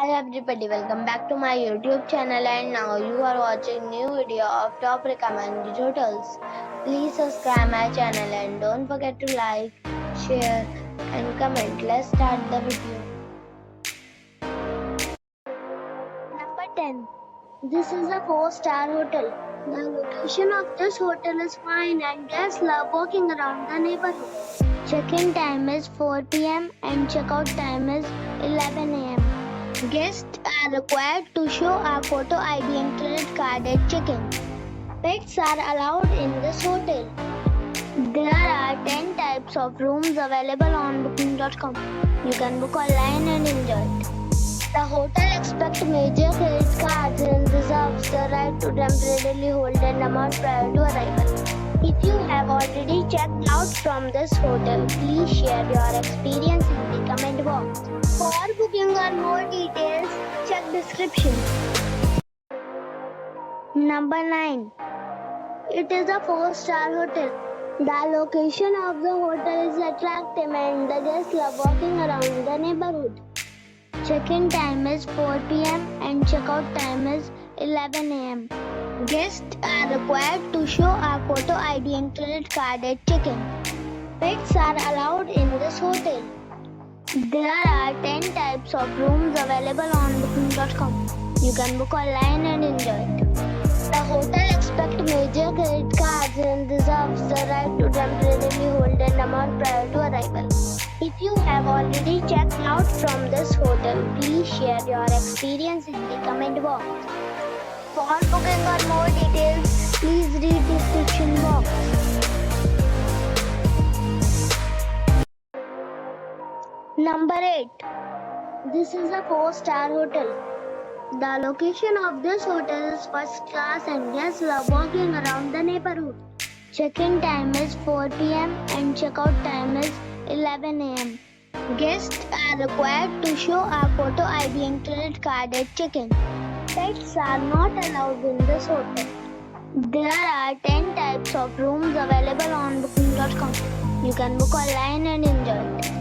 Hi everybody, welcome back to my YouTube channel and now you are watching new video of top recommended hotels. Please subscribe my channel and don't forget to like, share and comment. Let's start the video. Number 10. This is a 4-star hotel. The location of this hotel is fine and guests love walking around the neighborhood. Check-in time is 4 p.m. and check-out time is 11 a.m. Guests are required to show a photo ID and credit card at check-in. Pets are allowed in this hotel. There are 10 types of rooms available on booking.com. You can book online and enjoy it. The hotel expects major credit cards and reserves the right to temporarily hold an amount prior to arrival. If you have already checked out from this hotel, please share your experience in the comment box. For booking or more details, check description. Number 9. It is a 4-star hotel. The location of the hotel is attractive and the guests love walking around the neighborhood. Check-in time is 4 p.m. and check-out time is 11 a.m. Guests are required to show a photo ID and credit card at check-in. Pets are allowed in this hotel. There are 10 types of rooms available on booking.com. You can book online and enjoy it. The hotel expects major credit cards and reserves the right to temporarily hold an amount prior to arrival. If you have already checked out from this hotel, please share your experience in the comment box. For booking or more details, please read description box. Number 8. This is a 4-star hotel. The location of this hotel is first class and guests love walking around the neighborhood. Check-in time is 4 p.m. and check-out time is 11 a.m. Guests are required to show a photo ID and credit card at check-in. Pets are not allowed in this hotel. There are 10 types of rooms available on booking.com. You can book online and enjoy it.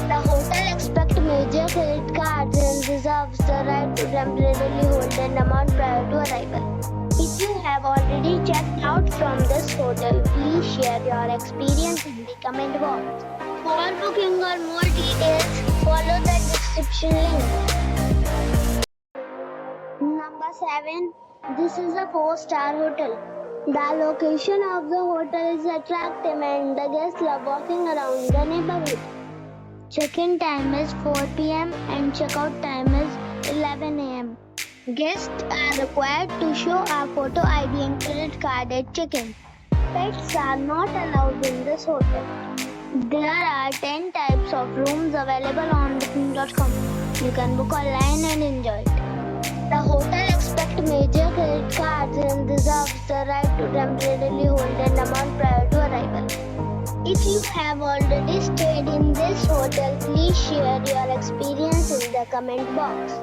The hotel expects major credit cards and reserves the right to temporarily hold an amount prior to arrival. If you have already checked out from this hotel, please share your experience in the comment box. For booking or more details, follow the description link. Number 7. This is a 4-star hotel. The location of the hotel is attractive and the guests love walking around the neighborhood. Check-in time is 4 p.m. and check-out time is 11 a.m. Guests are required to show a photo ID and credit card at check-in. Pets are not allowed in this hotel. There are 10 types of rooms available on booking.com. You can book online and enjoy it. The hotel expects major credit cards and reserves the right to temporarily hold an amount prior to arrival. If you have already stayed in this hotel, please share your experience in the comment box.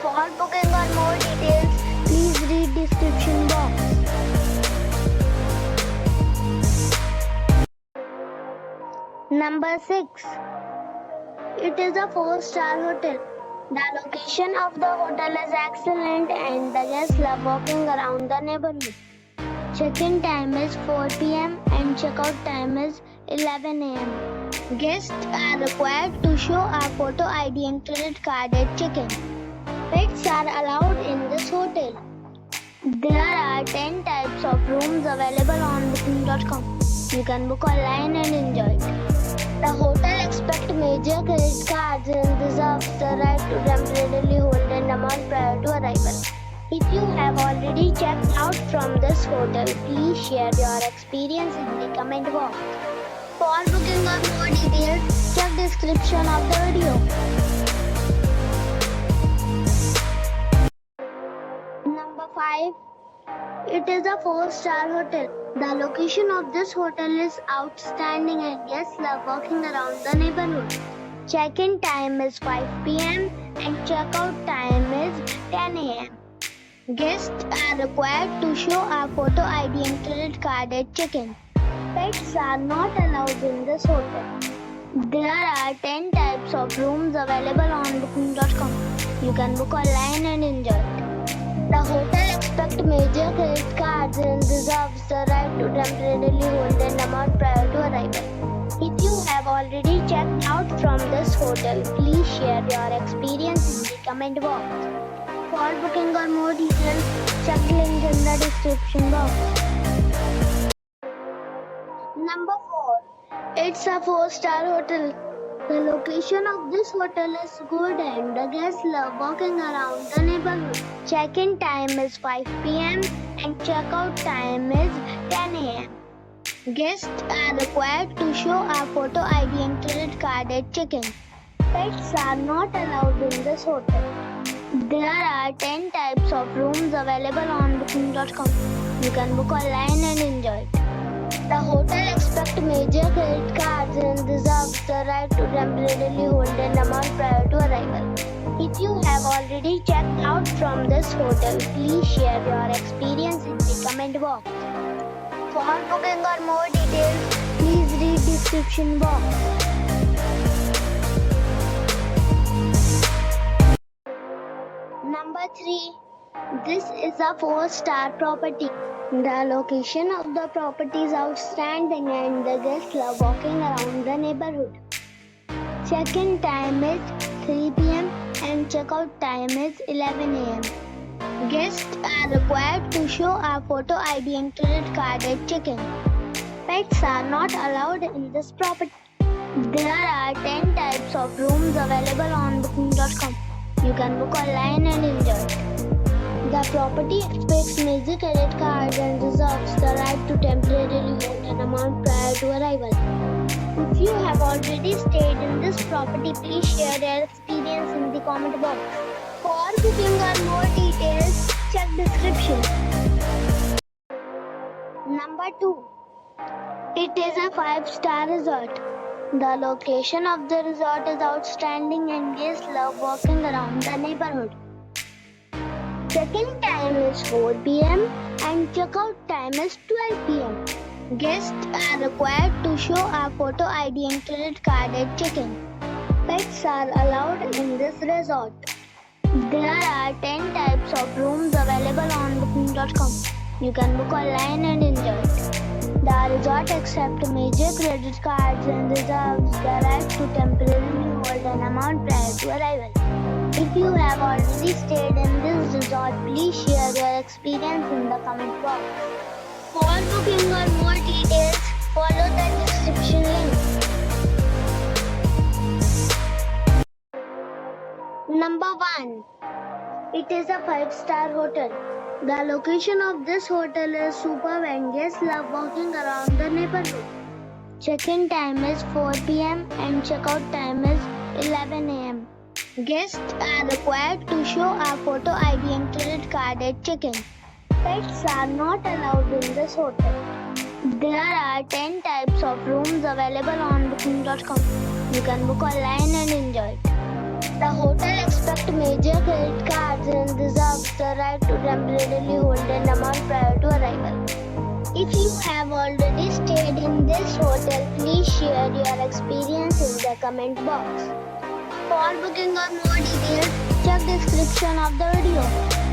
For booking or more details, please read description box. Number 6. It is a 4-star hotel. The location of the hotel is excellent and the guests love walking around the neighborhood. Check-in time is 4 p.m. and check-out time is 11 a.m. Guests are required to show a photo ID and credit card at check-in. Pets are allowed in this hotel. There are 10 types of rooms available on booking.com. You can book online and enjoy it. The hotel expects major credit cards and reserves the right to temporarily hold an amount prior to arrival. If you have already checked out from this hotel, please share your experience in the comment box. For booking or more details, check description of the video. Number 5. It is a 4-star hotel. The location of this hotel is outstanding and guests love walking around the neighborhood. Check-in time is 5 p.m. and check-out time is 10 a.m. Guests are required to show a photo ID and credit card at check-in. Pets are not allowed in this hotel. There are 10 types of rooms available on booking.com. You can book online and enjoy it. The hotel accepts major credit cards and reserves the right to temporarily hold an amount prior to arrival. If you have already checked out from this hotel, please share your experience in the comment box. For booking or more details, check the link in the description box. Number 4. It's a 4-star hotel. The location of this hotel is good and the guests love walking around the neighborhood. Check-in time is 5 p.m. and check-out time is 10 a.m. Guests are required to show a photo ID and credit card at check-in. Pets are not allowed in this hotel. There are 10 types of rooms available on booking.com. You can book online and enjoy it. The hotel accepts major credit cards and reserves the right to temporarily hold an amount prior to arrival. If you have already checked out from this hotel, please share your experience in the comment box. For booking or more details, please read description box. Number 3. This is a 4-star property. The location of the property is outstanding and the guests love walking around the neighborhood. Check-in time is 3 p.m. and check-out time is 11 a.m. Guests are required to show a photo ID and credit card at check-in. Pets are not allowed in this property. There are 10 types of rooms available on booking.com. You can book online and enjoy it. The property accepts major credit cards and reserves the right to temporarily hold an amount prior to arrival. If you have already stayed in this property, please share your experience in the comment box. For booking or more details, check description. Number 2. It is a 5-star resort. The location of the resort is outstanding and guests love walking around the neighborhood. Check-in time is 4 p.m. and check-out time is 12 p.m. Guests are required to show a photo ID and credit card at check-in. Pets are allowed in this resort. There are 10 types of rooms available on booking.com. You can book online and enjoy it. The resort accepts major credit cards and reserves the right to temporarily hold an amount prior to arrival. If you have already stayed in this resort, please share your experience in the comment box. For booking or more details, follow the description link. Number 1. It is a 5-star hotel. The location of this hotel is superb and guests love walking around the neighborhood. Check-in time is 4 p.m. and check-out time is 11 a.m. Guests are required to show a photo ID and credit card at check-in. Pets are not allowed in this hotel. There are 10 types of rooms available on booking.com. You can book online and enjoy it. The hotel accepts major credit cards and reserves the right to temporarily hold an amount prior to arrival. If you have already stayed in this hotel, please share your experience in the comment box. For booking or more details, check description of the video.